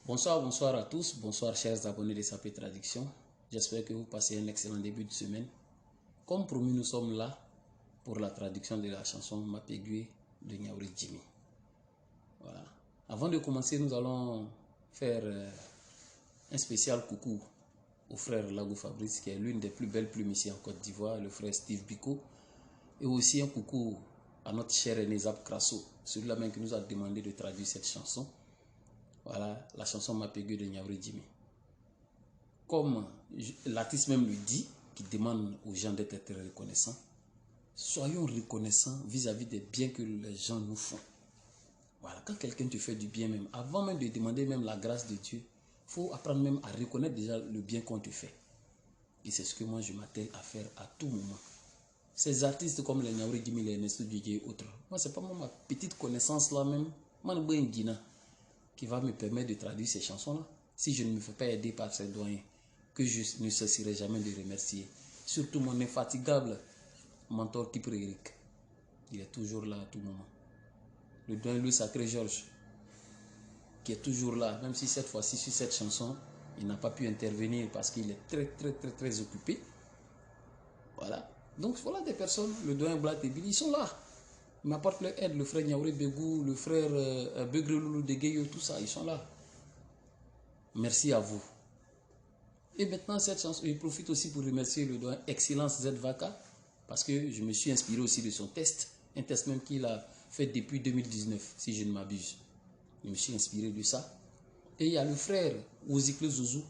Bonsoir, bonsoir à tous. Bonsoir, chers abonnés de SAP Traduction. J'espère que vous passez un excellent début de semaine. Comme promis, nous sommes là pour la traduction de la chanson Mapegui de Nyauri Jimmy. Voilà. Avant de commencer, nous allons faire un spécial coucou au frère Lago Fabrice, qui est l'une des plus belles plumes ici en Côte d'Ivoire, le frère Steve Biko. Et aussi un coucou à notre cher aîné Zap Krasso, celui-là même qui nous a demandé de traduire cette chanson. Voilà, la chanson Mapegui de Nyauri Jimmy. Comme l'artiste même le dit, qui demande aux gens d'être très reconnaissants, soyons reconnaissants vis-à-vis des biens que les gens nous font. Voilà, quand quelqu'un te fait du bien même, avant même de demander même la grâce de Dieu, il faut apprendre même à reconnaître déjà le bien qu'on te fait. Et c'est ce que moi je m'attelle à faire à tout moment. Ces artistes comme les Nyauri Jimmy, les Nestor Djidji et autres, moi c'est pas moi ma petite connaissance là même, qui va me permettre de traduire ces chansons-là. Si je ne me fais pas aider par ces doyens, que je ne cesserai jamais de remercier. Surtout mon infatigable mentor Kipre Eric. Il est toujours là à tout moment. Le doyen Louis Sacré Georges, qui est toujours là, même si cette fois-ci sur cette chanson, il n'a pas pu intervenir parce qu'il est très occupé. Voilà. Donc voilà des personnes, le doyen Blat et Billy, ils sont là. Ils m'apportent leur aide, le frère Nyauri Begou, le frère Begre Loulou de Gueyo, tout ça, ils sont là. Merci à vous. Et maintenant, cette chanson, je profite aussi pour remercier le doyen Excellence Z Vaka, parce que je me suis inspiré aussi de son test, un test même qu'il a fait depuis 2019, si je ne m'abuse. Je me suis inspiré de ça. Et il y a le frère Ozikle Zouzou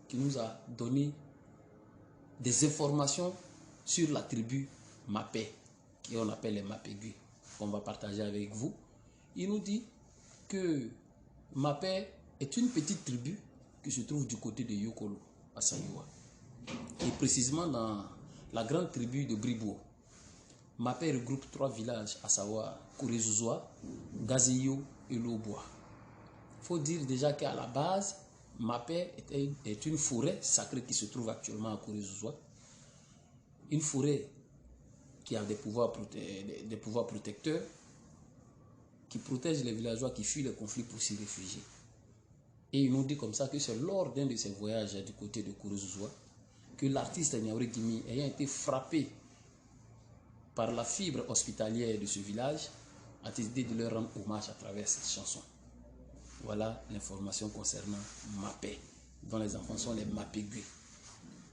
qui nous a donné des informations sur la tribu Mapé, qu'on appelle les Mapegui, qu'on va partager avec vous. Il nous dit que Mapé est une petite tribu qui se trouve du côté de Yokolo, à Sayua. Et précisément dans la grande tribu de Bribo. Mapé regroupe 3 villages, à savoir Kourezouzoua, Gazeyo et Loboa. Il faut dire déjà qu'à la base, Mapé est une forêt sacrée qui se trouve actuellement à Kourezouzoua. Une forêt qui a des pouvoirs protecteurs, qui protège les villageois qui fuient les conflits pour s'y réfugier. Et ils nous dit comme ça que c'est lors d'un de ces voyages du côté de Kourezouzoua que l'artiste Nyauri Jimmy, ayant été frappé par la fibre hospitalière de ce village, a décidé de leur rendre hommage à travers cette chanson. Voilà l'information concernant Mapé, dont les enfants sont les Mapegui.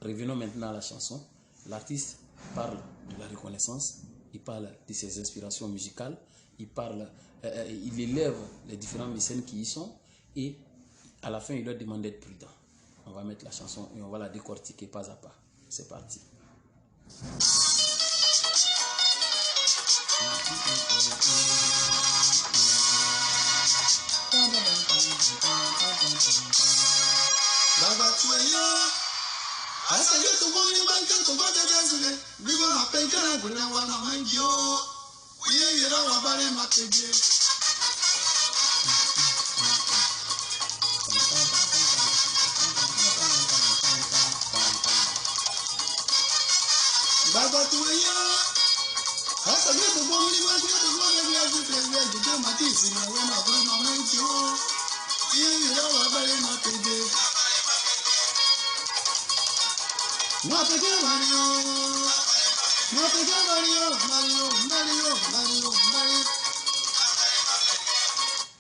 Revenons maintenant à la chanson. L'artiste parle de la reconnaissance, il parle de ses inspirations musicales, il élève les différents mécènes qui y sont et à la fin il leur demande d'être prudent. On va mettre la chanson et on va la décortiquer pas à pas. C'est parti.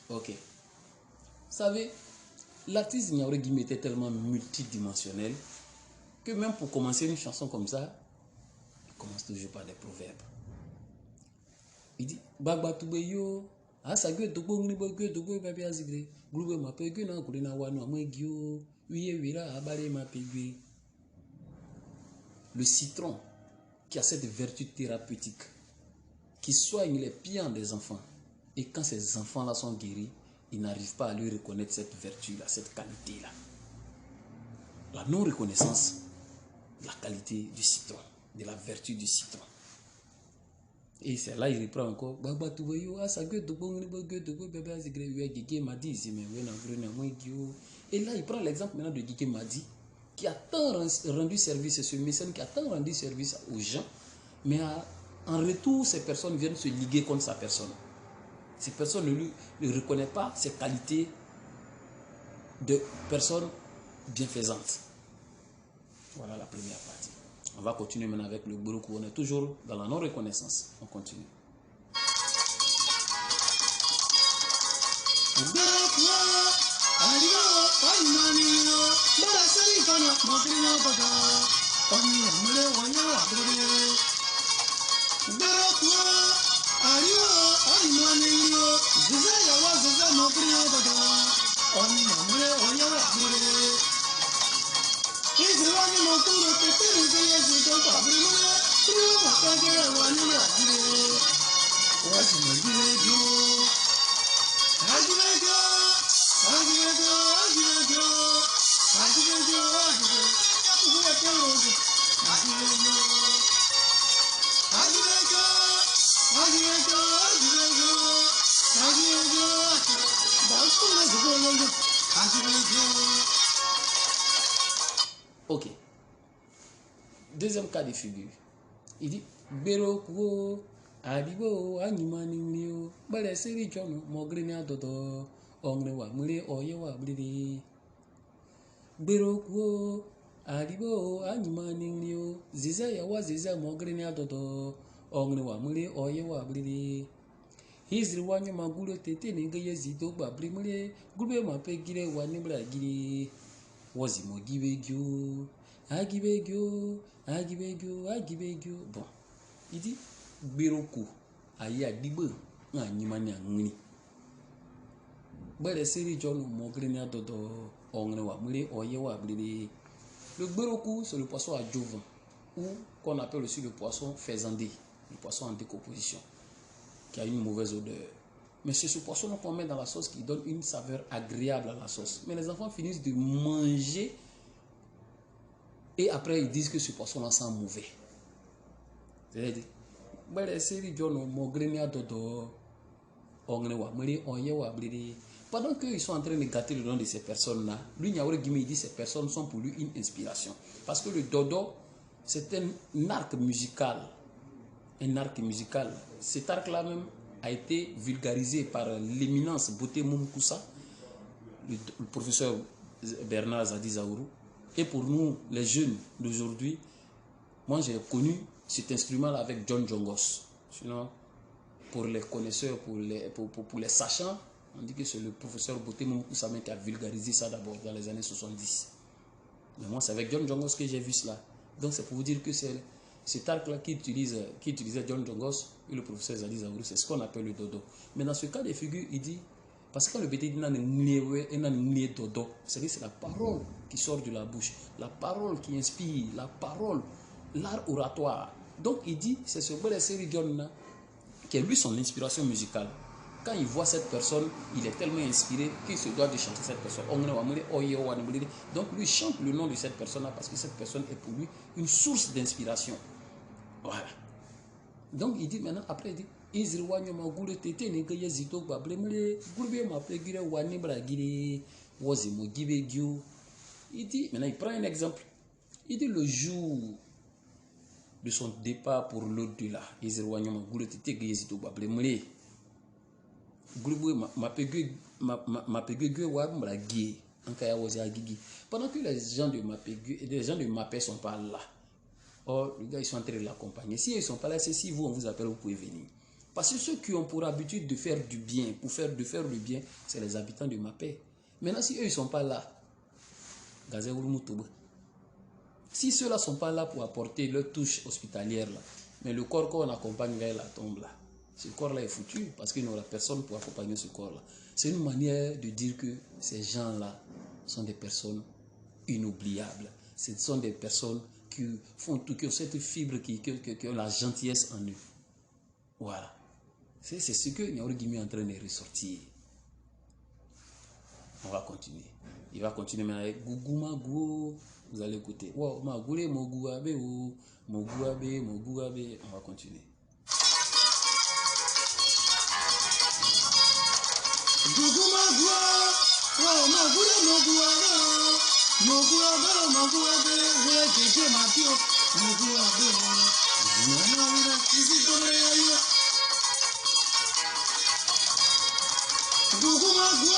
Ok. Vous savez, l'artiste Nyauri Jimmy était tellement multidimensionnel que même pour commencer une chanson comme ça, il commence toujours par des proverbes. Il dit Bagba Tubeyo, Asagwe Togo Nibogue Togo Baby Azigre, Groube Mapegui na Kurina Wano Amegio, Uye Wira Abale Mapegui. Le citron qui a cette vertu thérapeutique, qui soigne les pieds des enfants. Et quand ces enfants-là sont guéris, ils n'arrivent pas à lui reconnaître cette vertu-là, cette qualité-là. La non-reconnaissance de la qualité du citron, de la vertu du citron. Et c'est là il reprend encore. Et là il prend l'exemple maintenant de Guigé Madi, qui a tant rendu service, ce mécène qui a tant rendu service aux gens, mais en retour, ces personnes viennent se liguer contre sa personne. Ces personnes ne reconnaissent pas ses qualités de personnes bienfaisantes. Voilà la première partie. On va continuer maintenant avec le Gborokou. On est toujours dans la non-reconnaissance. On continue. Ok. Deuxième cas de figure. Il dit Gborokou adibo anyumanimio bale seri chono mogrenia dodo ongrewa mure oyewa blidi. Gborokou adibo anyumanimio ziza yawa ziza mogrenia dodo ongrewa mure oyewa blidi. Hizri wanyo maguro tete ningeye zido babli mure gube mapegire wanibra giri wazimo gibegyo agibegyo. Bon, il dit Gborokou aya dibe nga nyimani angni. Bale seri jono mogrenia dodo ongrewa mure oyewa blidi. Le Gborokou c'est le poisson adjuvant ou qu'on appelle aussi le poisson faisandé, le poisson en décomposition qui a une mauvaise odeur. Mais c'est ce poisson qu'on met dans la sauce qui donne une saveur agréable à la sauce. Mais les enfants finissent de manger et après ils disent que ce poisson-là sent mauvais. C'est-à-dire, pendant qu'ils sont en train de gâter le nom de ces personnes-là, lui, Niaouré Guimé, dit que ces personnes sont pour lui une inspiration. Parce que le dodo, c'est un arc musical. Un arc musical. Cet arc-là même a été vulgarisé par l'éminence Boté Moumkoussa, le professeur Bernard Zadi Zaourou. Et pour nous, les jeunes d'aujourd'hui, moi j'ai connu cet instrument-là avec John Jongos. Sinon, pour les connaisseurs, pour les sachants, on dit que c'est le professeur Boté Moumkoussa qui a vulgarisé ça d'abord dans les années 70. Mais moi, c'est avec John Jongos que j'ai vu cela. Donc c'est pour vous dire que c'est cet arc-là qui utilisait John Jongos et le professeur Zadi Zaourou, c'est ce qu'on appelle le dodo. Mais dans ce cas de figure, il dit, parce que quand le bébé dit dodo, c'est la parole qui sort de la bouche, la parole qui inspire, la parole, l'art oratoire. Donc il dit, c'est ce Bale Seri John qui est lui son inspiration musicale. Quand il voit cette personne, il est tellement inspiré qu'il se doit de chanter cette personne. Donc lui chante le nom de cette personne-là parce que cette personne est pour lui une source d'inspiration. Voilà. Donc il dit maintenant, après il dit, il dit, maintenant il prend un exemple. Il dit le jour de son départ pour l'au-delà, pendant que les gens de Mapé sont pas là. Oh, les gars, ils sont en train de l'accompagner. Si ils ne sont pas là, c'est si vous, on vous appelle, vous pouvez venir. Parce que ceux qui ont pour habitude de faire du bien, de faire le bien, c'est les habitants de Mapé. Maintenant, si eux, ils ne sont pas là, si ceux-là ne sont pas là pour apporter leur touche hospitalière, là, mais le corps qu'on accompagne vers la tombe, là, ce corps-là est foutu parce qu'il n'y aura personne pour accompagner ce corps-là. C'est une manière de dire que ces gens-là sont des personnes inoubliables. Ce sont des personnes qui font tout, qui ont cette fibre, qui ont la gentillesse en eux. Voilà. C'est ce que Niaouré Guimé est en train de ressortir. On va continuer. Il va continuer maintenant avec Gougouma Gou. Vous allez écouter. Wow, Magoulé, Mogouabe, Mogouabe. On va continuer. Gougouma Gou. Wow, Magoulé, Mogouabe. Mogouabe, Wéké, Mathieu. Mogouabe. Gougouma Gou.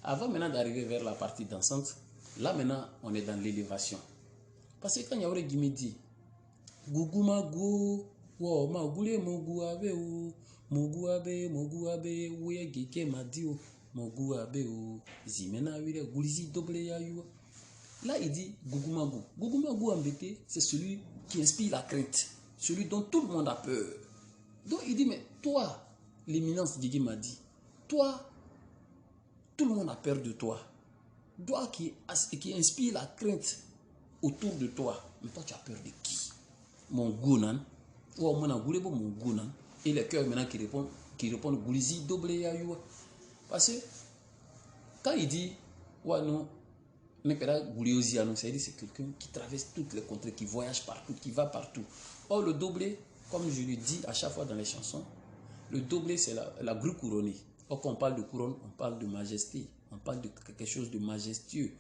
Avant maintenant d'arriver vers la partie dansante, là maintenant on est dans l'élévation. Parce que quand Yaouré Guimé dit Guguma go, wo ma goulé mogu abe ou, mogu abe, ouye geke madio, mogu abe ou, zimena wire, goulizi doble ya yu. Là il dit Guguma go. Guguma go en bété, c'est celui qui inspire la crainte, celui dont tout le monde a peur. Donc il dit, mais toi, l'éminence Guigui m'a dit, toi, tout le monde a peur de toi. Toi qui inspire la crainte autour de toi. Mais toi, tu as peur de qui? Mon gounan. Ou mon agoulebo mon gounan. Et les cœurs maintenant qui répondent Goulizi double yayoua. Parce que quand il dit, ouais non, mais c'est quelqu'un qui traverse toutes les contrées, qui voyage partout, qui va partout. Or le doublé, comme je le dis à chaque fois dans les chansons, le doublé c'est la grue couronnée. Or quand on parle de couronne, on parle de majesté, on parle de quelque chose de majestueux.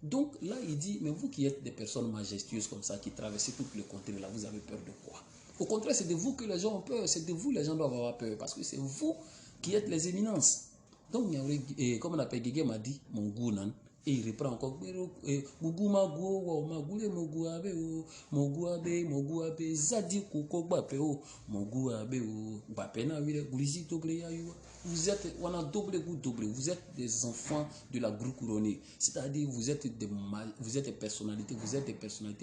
Donc là il dit, mais vous qui êtes des personnes majestueuses comme ça, qui traversez toutes les contrées là, vous avez peur de quoi? Au contraire, c'est de vous que les gens ont peur, c'est de vous les gens doivent avoir peur, parce que c'est vous qui êtes les éminences. Donc comme on appelle Guigui m'a dit, mon gounan. Et il reprend encore vous êtes, on a doublé, vous êtes des enfants de la grue couronnée, c'est-à-dire vous êtes des personnalités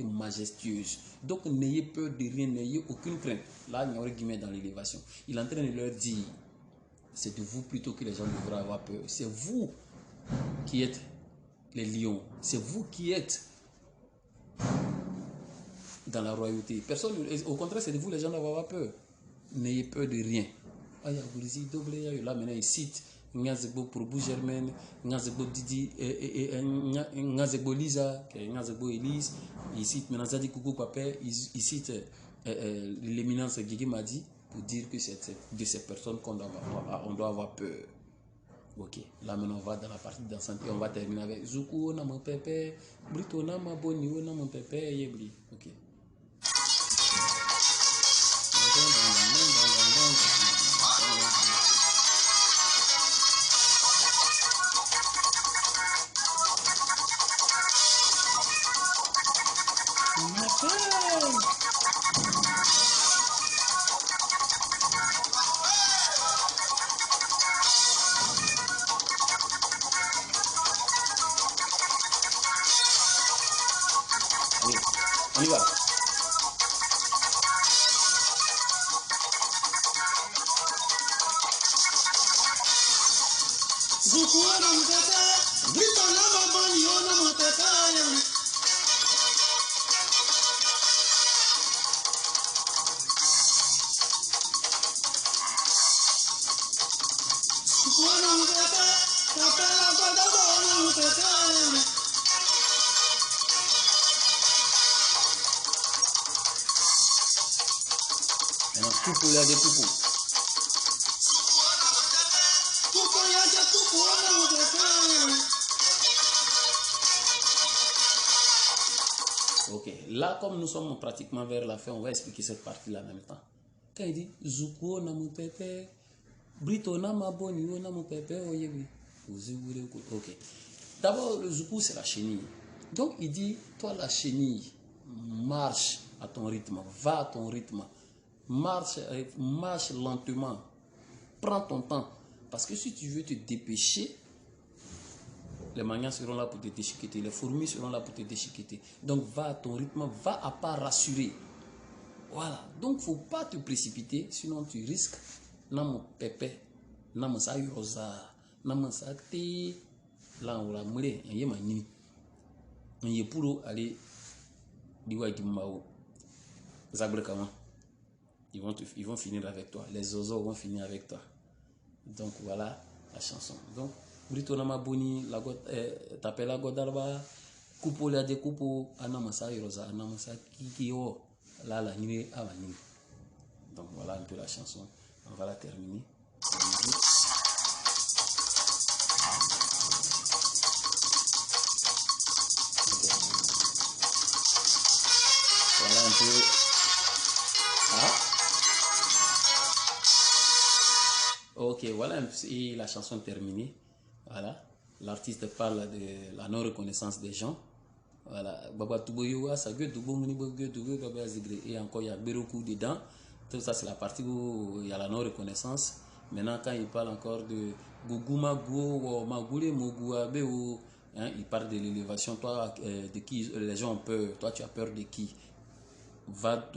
majestueuses. Donc n'ayez peur de rien, n'ayez aucune crainte. Là il y a guillemets dans l'élévation, il est en train de leur dire, c'est de vous plutôt que les gens devraient avoir peur. C'est vous qui êtes les lions, c'est vous qui êtes dans la royauté. Personne, au contraire, c'est de vous les gens d'avoir peur. N'ayez peur de rien. Là maintenant il cite Ngazebo pour Germaine, Ngazebo Didi, Ngazebo Lisa, Ngazebo Elise. Il cite maintenant Zadi Koukou Papé, il cite l'éminence Guigui Madi pour dire que c'est de ces personnes qu'on doit avoir peur. Ok, là maintenant on va dans la partie dansante et on va terminer avec Zuku na mon pépé, Brito na ma boni na mon pépé, yebli. Ok. On y va. Maintenant, tout pour les poupous. Ok, là comme nous sommes pratiquement vers la fin, on va expliquer cette partie-là en même temps. Quand il dit Zuko na mon pépé, Brito na ma boni na mon pépé, ok. D'abord, le Zuko c'est la chenille. Donc il dit, toi la chenille, marche à ton rythme, va à ton rythme, marche lentement, prends ton temps. Parce que si tu veux te dépêcher, les manias seront là pour te déchiqueter, les fourmis seront là pour te déchiqueter. Donc va à ton rythme, va à pas rassurer. Voilà, donc il ne faut pas te précipiter, sinon tu risques, nan pépé, nan sa yosa, nan sa té, là on l'a moulé, On y est pour aller diwa Gimbao. Zabrekaman. Ils vont finir avec toi. Les oiseaux vont finir avec toi. Donc voilà la chanson. Donc, Britonama Boni, t'appelles la Godarba, Coupo la de Coupo, Anamasa Rosa, Anamasa Kikio, là la nuit à la nuit. Donc voilà un peu la chanson. On va la terminer. Voilà un peu. Ah. Ok, voilà et la chanson terminée. Voilà. L'artiste parle de la non-reconnaissance des gens. Voilà. Et encore, il y a Beroku dedans. Tout ça, c'est la partie où il y a la non-reconnaissance. Maintenant, quand il parle encore de Guguma Go, Magule Moguabe, il parle de l'élévation. Toi, de qui les gens ont peur. Toi, tu as peur de qui? Va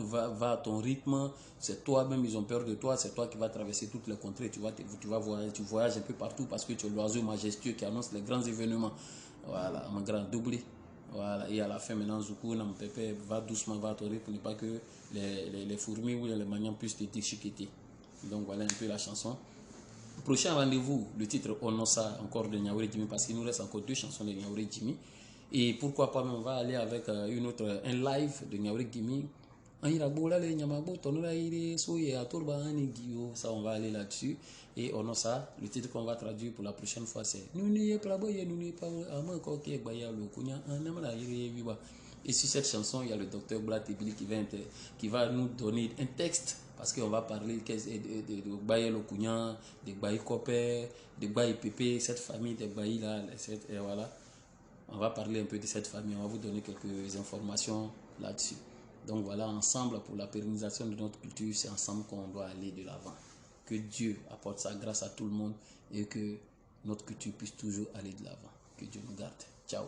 à ton rythme, c'est toi-même, ils ont peur de toi, c'est toi qui vas traverser toutes les contrées, tu vas voyager, tu voyages un peu partout parce que tu es l'oiseau majestueux qui annonce les grands événements. Voilà, mon grand doublé. Voilà, et à la fin maintenant, Zoukou, mon pépé, va doucement, va à ton rythme, pour ne pas que les fourmis ou les maniants puissent te déchiqueter. Donc voilà un peu la chanson. Prochain rendez-vous, le titre Onosa, encore de Nyaouré Jimmy, parce qu'il nous reste encore 2 chansons de Nyaouré Jimmy. Et pourquoi pas, on va aller avec un live de Nyaouré Jimmy. Ça, on va aller là-dessus. Et Onosa, le titre qu'on va traduire pour la prochaine fois, c'est Et sur cette chanson, il y a le docteur Blatébili qui va nous donner un texte parce qu'on va parler de Baye Lokunyan, de Baye Kopé, de Baye Pépé, cette famille de Baye là, et voilà. On va parler un peu de cette famille, on va vous donner quelques informations là-dessus. Donc voilà, ensemble, pour la pérennisation de notre culture, c'est ensemble qu'on doit aller de l'avant. Que Dieu apporte sa grâce à tout le monde et que notre culture puisse toujours aller de l'avant. Que Dieu nous garde. Ciao.